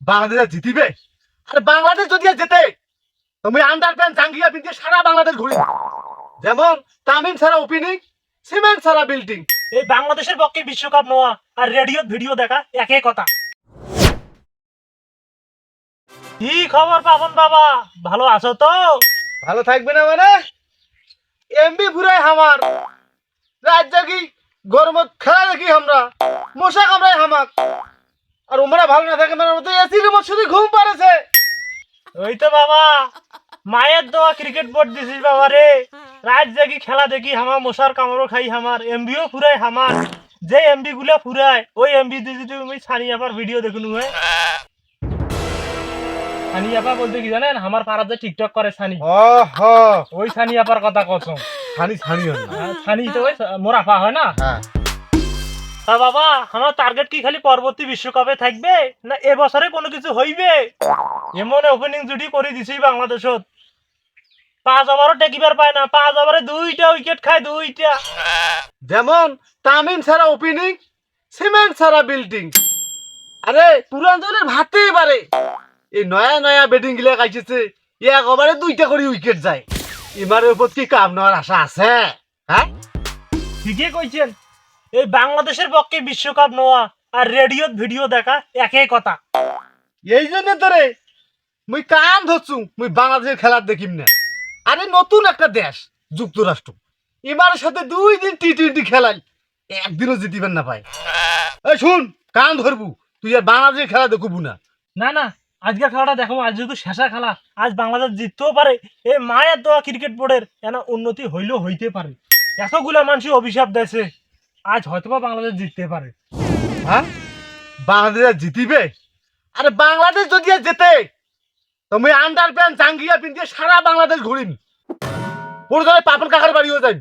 বাংলাদেশ জিতিবে। আরে বাংলাদেশ যদি আর জেতে তুমি আন্ডার প্যান্ট জাঙ্গিয়া পিন্ধিয়ে সারা বাংলাদেশ ঘুরি। যেমন তামিম ছাড়া ওপেনিং, সিমেন্ট ছাড়া বিল্ডিং। এই বাংলাদেশের পক্ষে বিশ্বকাপ নেওয়া আর রেডিও ভিডিও দেখা একই কথা। কি খবর পাবন বাবা, ভালো আছো তো? ভালো থাকবে না মানে এমবি ফুরাই আমার রাত জাগি গরমত খেলা দেখি আমরা মশা কামড়াই হামাক। আর ওমরা ভালো না থাকে মানে তো এসি রুমত শুধু ঘুম পাড়েছে। ওই তো বাবা, মায়ের দোয়া ক্রিকেট বোর্ড দিছিস বাবা রে। রাত জাগি খেলা দেখি হামার, মশার কামড়ও খাই হামার, এমবিও ফুরাই হামার। যে এমবি গুলা ফুরায় ওই এমবি দিয়ে যদি তুমি সানি আপার ভিডিও দেখুন হয়। সানি আপা বলতে কি জানেন, আমার পাড়াতে যে টিকটক করে সানি, ওহ ওই সানি আপার কথা কসম। ছানি ছানি হল না। সানি তো ওই মোর আপা হয় না। হ্যাঁ তা বাবা, আমার টার্গেট কি খালি পরবর্তী বিশ্বকাপে থাকবে না এবছরে কোনো কিছু হইবে? এমন ওপেনিং জুটি করে দিছি বাংলাদেশত, 5 ওভারও টেকিবার পায় না, 5 ওভারে 2টা উইকেট খায়, 2টা। যেমন তামিম ছাড়া ওপেনিং, সিমেন্ট ছাড়া বিল্ডিং। আরে পুরান দলের ভাবতেই পারে এই নয়া নয়া ব্যাটিং গিলা কাইছে এক ওভারে 2টা করে উইকেট যায়। এবারের উপর কি কাম নেওয়ার আশা আছে? হ্যাঁ ঠিকই কইছেন, এই বাংলাদেশের পক্ষে বিশ্বকাপ নেওয়া আর রেডিও ভিডিও দেখা একই কথা। এই জন্য তোরে মুই কান ধরছু মুই বাংলাদেশের খেলার দেখিম না। আরে নতুন একটা দেশ যুক্তরাষ্ট্র, এবারের সাথে 2 দিন টি-20 খেলাই একদিনও জিতিবেন না পায়। এই শুন কান ধরবু, তুই আর বাংলাদেশের খেলা দেখবু না। না না, আজকের খেলাটা দেখো, আজ যেহেতু শেষা খেলা, আজ বাংলাদেশ জিততেও পারে। এই মায়ের দোয়া ক্রিকেট বোর্ডের এনা উন্নতি হইলেও হইতে পারে। এতগুলা মানুষ অভিশাপ দিয়েছে, আজ হয়তোবা বাংলাদেশ জিততে পারে। হ্যাঁ বাংলাদেশ আর জিতিবে। আরে বাংলাদেশ যদি আর জেতে তুমি আন্ডার প্যান্ট জাঙ্গিয়া পিন্ধিয়ে সারা বাংলাদেশ ঘুরিম। পুরো পাপন কাকার বাড়িও যাই।